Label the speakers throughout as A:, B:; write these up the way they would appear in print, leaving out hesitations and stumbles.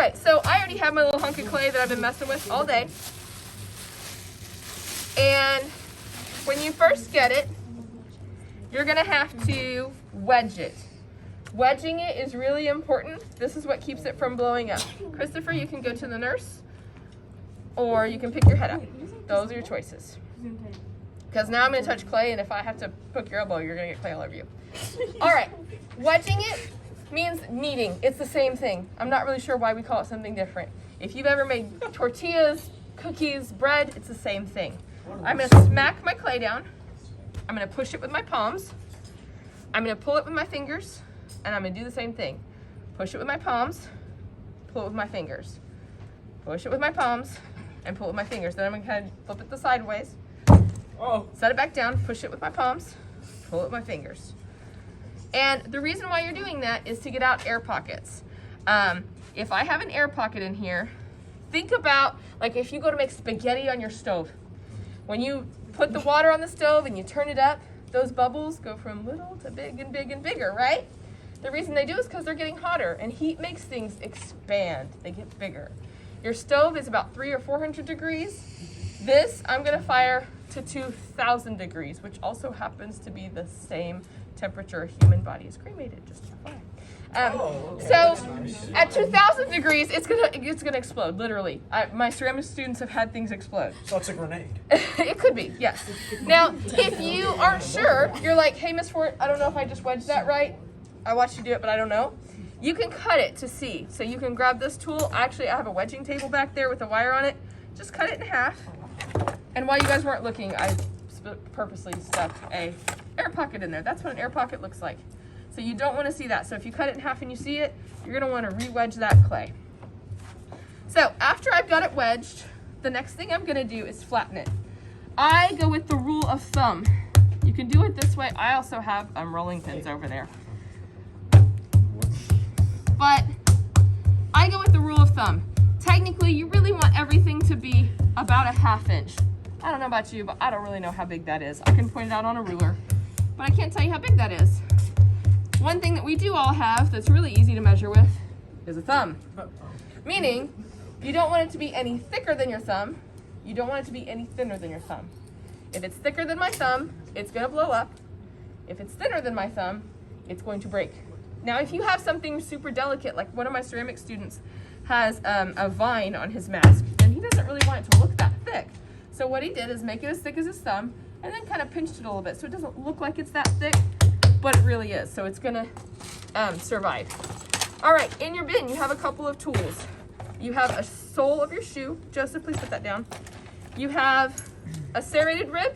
A: right, so I already have my little hunk of clay that I've been messing with all day. And when you first get it, you're gonna have to wedge it. Wedging it is really important. This is what keeps it from blowing up. Christopher, you can go to the nurse, or you can pick your head up. Those are your choices. Because now I'm gonna touch clay, and if I have to poke your elbow, you're gonna get clay all over you. All right, wedging it means kneading. It's the same thing. I'm not really sure why we call it something different. If you've ever made tortillas, cookies, bread, it's the same thing. I'm gonna smack my clay down. I'm gonna push it with my palms. I'm gonna pull it with my fingers, and I'm gonna do the same thing. Push it with my palms, pull it with my fingers. Push it with my palms, and pull it with my fingers. Then I'm gonna kind of flip it the sideways. Set it back down, push it with my palms, pull it with my fingers. And the reason why you're doing that is to get out air pockets. If I have an air pocket in here, think about like if you go to make spaghetti on your stove. When you put the water on the stove and you turn it up, those bubbles go from little to big and big and bigger, right? The reason they do is because they're getting hotter, and heat makes things expand. They get bigger. Your stove is about 300 or 400 degrees. This I'm gonna fire to 2,000 degrees, which also happens to be the same temperature a human body is cremated, just for fun. So at 2,000 degrees, it's gonna explode, literally. My ceramic students have had things explode.
B: So it's a grenade.
A: It could be, yes. Now, if you aren't sure, you're like, hey, Miss Fort, I don't know if I just wedged that right. I watched you do it, but I don't know. You can cut it to see. So you can grab this tool. Actually, I have a wedging table back there with a wire on it. Just cut it in half. And while you guys weren't looking, I purposely stuck a air pocket in there. That's what an air pocket looks like. So you don't want to see that. So if you cut it in half and you see it, you're going to want to re-wedge that clay. So after I've got it wedged, the next thing I'm going to do is flatten it. I go with the rule of thumb. You can do it this way. I also have rolling pins over there. But I go with the rule of thumb. Technically, you really want everything to be about a 1/2 inch. I don't know about you, but I don't really know how big that is. I can point it out on a ruler, but I can't tell you how big that is. One thing that we do all have that's really easy to measure with is a thumb. Meaning, you don't want it to be any thicker than your thumb. You don't want it to be any thinner than your thumb. If it's thicker than my thumb, it's gonna blow up. If it's thinner than my thumb, it's going to break. Now, if you have something super delicate, like one of my ceramic students has a vine on his mask, and he doesn't really want it to look that thick. So what he did is make it as thick as his thumb, and then kind of pinched it a little bit so it doesn't look like it's that thick, but it really is. So it's gonna survive. All right, in your bin, you have a couple of tools. You have a sole of your shoe. Joseph, please put that down. You have a serrated rib.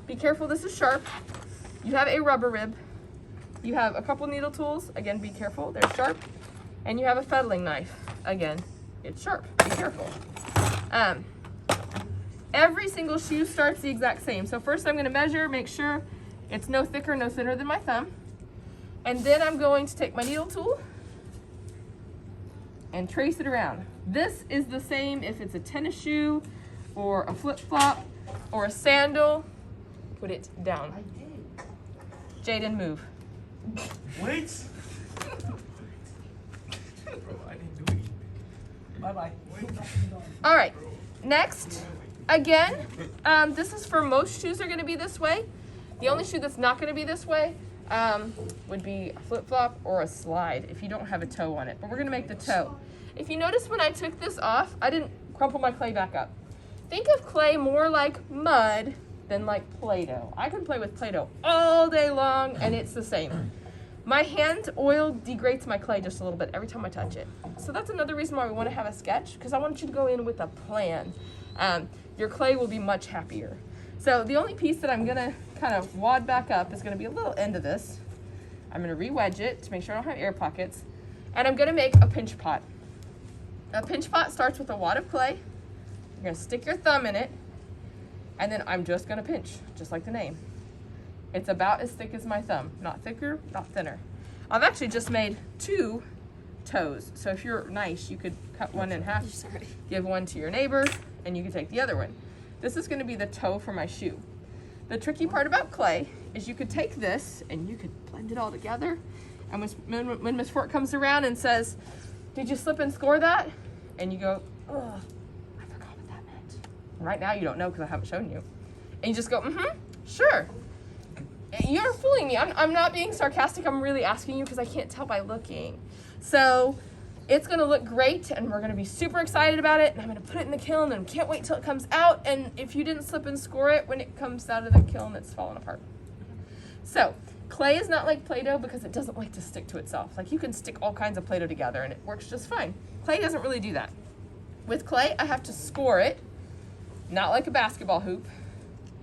A: Be careful, this is sharp. You have a rubber rib. You have a couple needle tools. Again, be careful, they're sharp. And you have a fettling knife. Again, it's sharp, be careful. Every single shoe starts the exact same. So first I'm gonna measure, make sure it's no thicker, no thinner than my thumb. And then I'm going to take my needle tool and trace it around. This is the same if it's a tennis shoe or a flip-flop or a sandal. Put it down. Jaden, move.
B: Wait. Bro, I didn't do it. Bye-bye.
A: All right, next, again, this is for most shoes are gonna be this way. The only shoe that's not gonna be this way would be a flip-flop or a slide if you don't have a toe on it, but we're gonna make the toe. If you notice when I took this off, I didn't crumple my clay back up. Think of clay more like mud than like Play-Doh. I can play with Play-Doh all day long and it's the same. My hand oil degrades my clay just a little bit every time I touch it. So that's another reason why we want to have a sketch, because I want you to go in with a plan. Your clay will be much happier. So the only piece that I'm gonna kind of wad back up is gonna be a little end of this. I'm gonna re-wedge it to make sure I don't have air pockets. And I'm gonna make a pinch pot. A pinch pot starts with a wad of clay. You're gonna stick your thumb in it, and then I'm just gonna pinch, just like the name. It's about as thick as my thumb, not thicker, not thinner. I've actually just made 2 toes. So if you're nice, you could cut one in half, give one to your neighbor, and you can take the other one. This is gonna be the toe for my shoe. The tricky part about clay is you could take this and you could blend it all together. And when Miss Fort comes around and says, Did you slip and score that? And you go, ugh, I forgot what that meant. And right now you don't know because I haven't shown you. And you just go, sure. You're fooling me. I'm not being sarcastic. I'm really asking you because I can't tell by looking. So it's gonna look great and we're gonna be super excited about it. And I'm gonna put it in the kiln and can't wait till it comes out. And if you didn't slip and score it, when it comes out of the kiln, it's falling apart. So clay is not like Play-Doh because it doesn't like to stick to itself. Like you can stick all kinds of Play-Doh together and it works just fine. Clay doesn't really do that. With clay, I have to score it, not like a basketball hoop.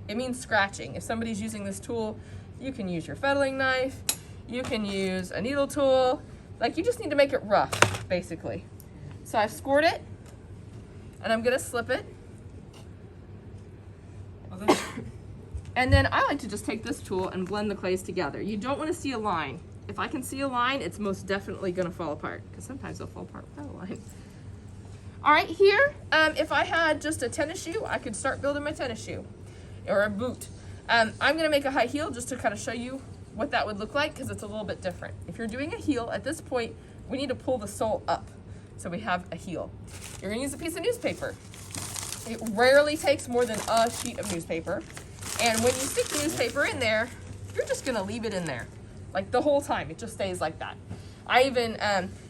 A: It means scratching. If somebody's using this tool, you can use your fettling knife, you can use a needle tool. Like you just need to make it rough, basically. So I've scored it, and I'm gonna slip it. And then I like to just take this tool and blend the clays together. You don't wanna see a line. If I can see a line, it's most definitely gonna fall apart, because sometimes they'll fall apart without a line. All right, here, if I had just a tennis shoe, I could start building my tennis shoe, or a boot. I'm gonna make a high heel just to kind of show you what that would look like because it's a little bit different. If you're doing a heel, at this point, we need to pull the sole up so we have a heel. You're gonna use a piece of newspaper. It rarely takes more than a sheet of newspaper. And when you stick the newspaper in there, you're just gonna leave it in there. Like the whole time, it just stays like that.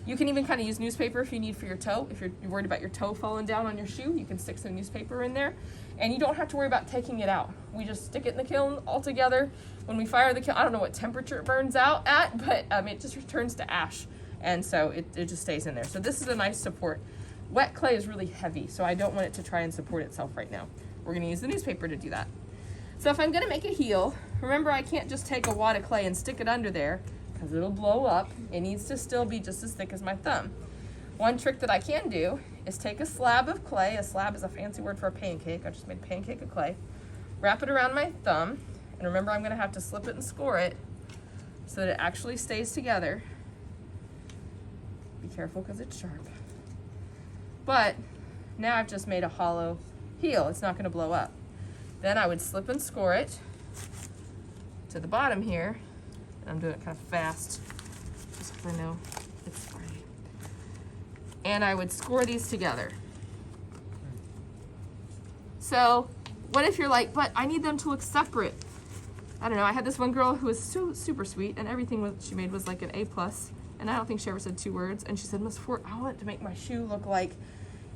A: You can even kind of use newspaper if you need for your toe. If you're worried about your toe falling down on your shoe, you can stick some newspaper in there. And you don't have to worry about taking it out. We just stick it in the kiln all together. When we fire the kiln, I don't know what temperature it burns out at, but it just returns to ash. And so it just stays in there. So this is a nice support. Wet clay is really heavy, so I don't want it to try and support itself right now. We're gonna use the newspaper to do that. So if I'm gonna make a heel, remember I can't just take a wad of clay and stick it under there because it'll blow up. It needs to still be just as thick as my thumb. One trick that I can do is take a slab of clay. A slab is a fancy word for a pancake. I just made a pancake of clay. Wrap it around my thumb. And remember, I'm gonna have to slip it and score it so that it actually stays together. Be careful because it's sharp. But now I've just made a hollow heel. It's not gonna blow up. Then I would slip and score it to the bottom here. And I'm doing it kind of fast, just because I know it's Friday. And I would score these together. So what if you're like, but I need them to look separate? I don't know, I had this one girl who was so super sweet and everything she made was like an A+, and I don't think she ever said 2 words, and she said, Miss Fort, I want to make my shoe look like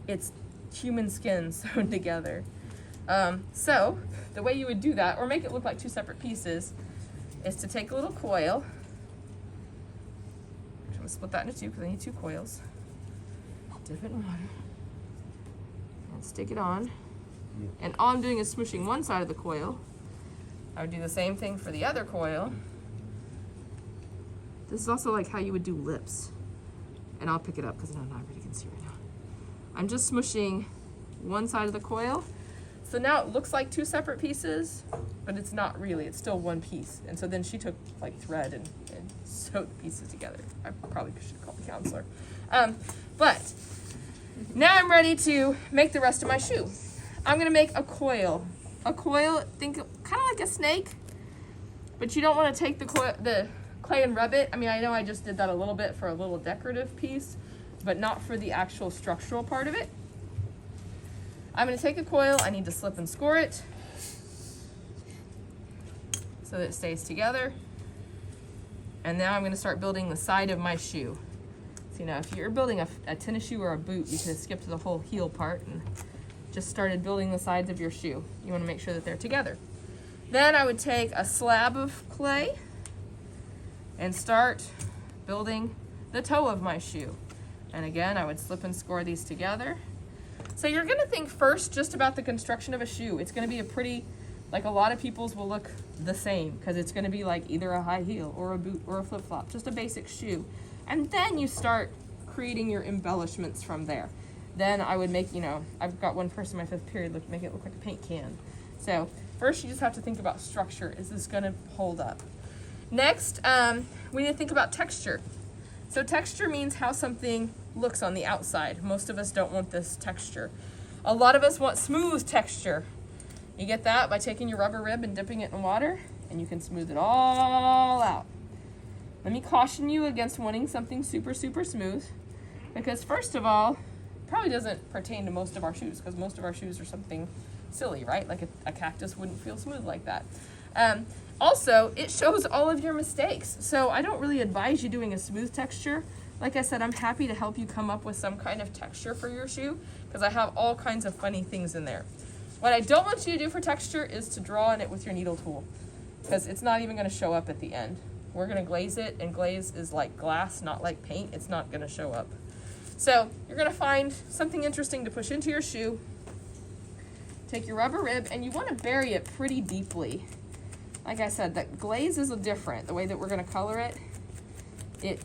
A: it's human skin sewn together. So the way you would do that, or make it look like 2 separate pieces, is to take a little coil. I'm going to split that into 2 because I need 2 coils. Dip it in water and stick it on. And all I'm doing is smooshing one side of the coil. I would do the same thing for the other coil. This is also like how you would do lips. And I'll pick it up because I don't know everybody can see right now. I'm just smooshing one side of the coil. So now it looks like 2 separate pieces, but it's not really, it's still one piece. And so then she took like thread and sewed the pieces together. I probably should call the counselor. But now I'm ready to make the rest of my shoe. I'm gonna make a coil. A coil, think kind of like a snake, but you don't want to take the clay and rub it. I mean, I know I just did that a little bit for a little decorative piece, but not for the actual structural part of it. I'm gonna take a coil, I need to slip and score it so that it stays together. And now I'm gonna start building the side of my shoe. So now if you're building a tennis shoe or a boot, you could have skipped the whole heel part and just started building the sides of your shoe. You wanna make sure that they're together. Then I would take a slab of clay and start building the toe of my shoe. And again, I would slip and score these together. So you're gonna think first just about the construction of a shoe. It's gonna be a pretty, like a lot of people's will look the same because it's gonna be like either a high heel or a boot or a flip-flop, just a basic shoe. And then you start creating your embellishments from there. Then I would make, I've got one person in my 5th period make it look like a paint can. So first you just have to think about structure. Is this gonna hold up? Next, we need to think about texture. So texture means how something looks on the outside. Most of us don't want this texture. A lot of us want smooth texture. You get that by taking your rubber rib and dipping it in water, and you can smooth it all out. Let me caution you against wanting something super, super smooth. Because first of all, probably doesn't pertain to most of our shoes, because most of our shoes are something silly, right? Like a cactus wouldn't feel smooth like that. Also, it shows all of your mistakes. So I don't really advise you doing a smooth texture. Like I said, I'm happy to help you come up with some kind of texture for your shoe, because I have all kinds of funny things in there. What I don't want you to do for texture is to draw on it with your needle tool, because it's not even going to show up at the end. We're going to glaze it, and glaze is like glass, not like paint. It's not going to show up. So you're going to find something interesting to push into your shoe. Take your rubber rib, and you want to bury it pretty deeply. Like I said, that glaze is different. The way that we're going to color it, it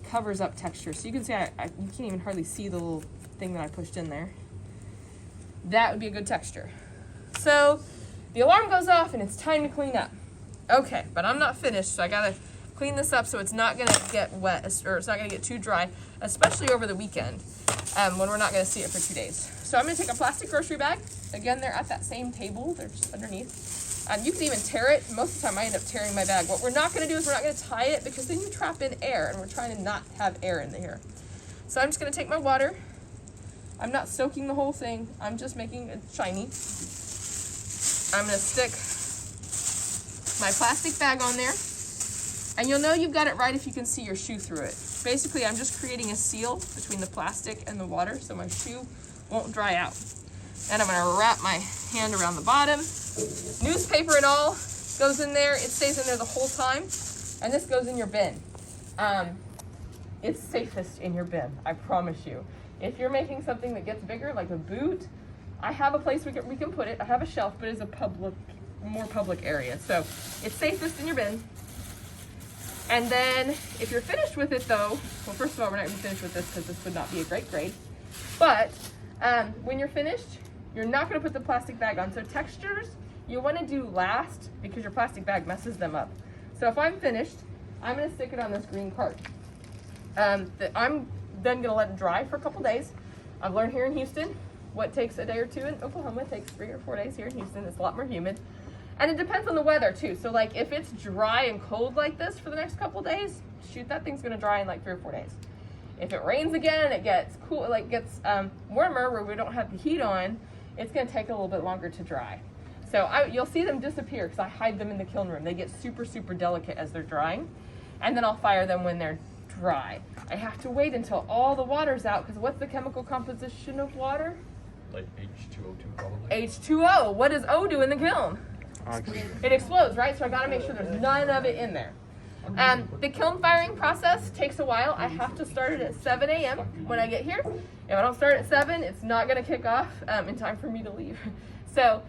A: covers up texture. So you can see you can't even hardly see the little thing that I pushed in there. That would be a good texture. So the alarm goes off, and it's time to clean up. Okay, but I'm not finished, so I got to clean this up so it's not going to get wet, or it's not going to get too dry, especially over the weekend when we're not going to see it for 2 days. So I'm going to take a plastic grocery bag. Again, they're at that same table. They're just underneath. You can even tear it. Most of the time I end up tearing my bag. What we're not going to do is we're not going to tie it, because then you trap in air, and we're trying to not have air in here. So I'm just going to take my water. I'm not soaking the whole thing. I'm just making it shiny. I'm going to stick my plastic bag on there. And you'll know you've got it right if you can see your shoe through it. Basically, I'm just creating a seal between the plastic and the water so my shoe won't dry out. And I'm going to wrap my hand around the bottom. Newspaper and all goes in there. It stays in there the whole time. And this goes in your bin. It's safest in your bin, I promise you. If you're making something that gets bigger, like a boot, I have a place we can put it. I have a shelf, but it's a more public area. So it's safest in your bin. And then if you're finished with it though, well, first of all, we're not going to be finished with this because this would not be a great grade. But when you're finished, you're not going to put the plastic bag on. So textures, you want to do last because your plastic bag messes them up. So if I'm finished, I'm going to stick it on this green card. I'm then going to let it dry for a couple days. I've learned here in Houston, what takes a day or two in Oklahoma takes 3 or 4 days here in Houston. It's a lot more humid. And it depends on the weather too. So like if it's dry and cold like this for the next couple days, shoot, that thing's gonna dry in like 3 or 4 days. If it rains again, it gets cool, like gets warmer where we don't have the heat on, it's gonna take a little bit longer to dry. So you'll see them disappear because I hide them in the kiln room. They get super, super delicate as they're drying. And then I'll fire them when they're dry. I have to wait until all the water's out because what's the chemical composition of water?
B: Like H2O2 probably.
A: H2O. What does O do in the kiln? It explodes, right? So I gotta make sure there's none of it in there. The kiln firing process takes a while. I have to start it at 7 a.m. when I get here. If I don't start at 7, it's not gonna kick off in time for me to leave. So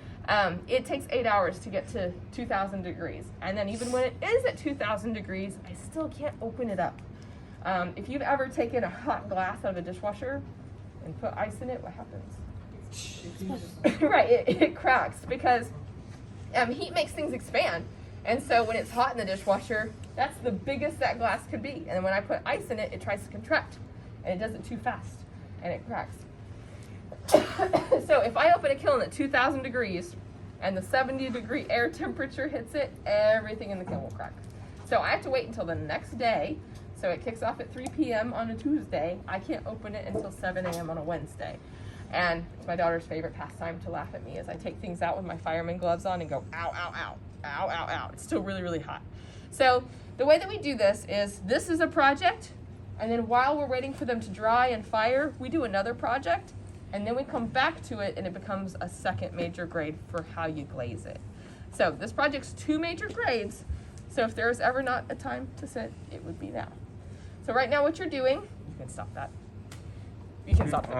A: it takes 8 hours to get to 2,000 degrees. And then even when it is at 2,000 degrees, I still can't open it up. If you've ever taken a hot glass out of a dishwasher and put ice in it, what happens? Right, it cracks because heat makes things expand. And so when it's hot in the dishwasher, that's the biggest that glass could be. And then when I put ice in it, it tries to contract. And it does it too fast. And it cracks. So if I open a kiln at 2,000 degrees and the 70-degree air temperature hits it, everything in the kiln will crack. So I have to wait until the next day. So it kicks off at 3 p.m. on a Tuesday. I can't open it until 7 a.m. on a Wednesday. And it's my daughter's favorite pastime to laugh at me as I take things out with my fireman gloves on and go, ow, ow, ow, ow, ow, ow. It's still really, really hot. So the way that we do this is a project, and then while we're waiting for them to dry and fire, we do another project, and then we come back to it and it becomes a second major grade for how you glaze it. So this project's 2 major grades, so if there's ever not a time to sit, it would be now. So right now what you're doing, you can stop that. You can stop that.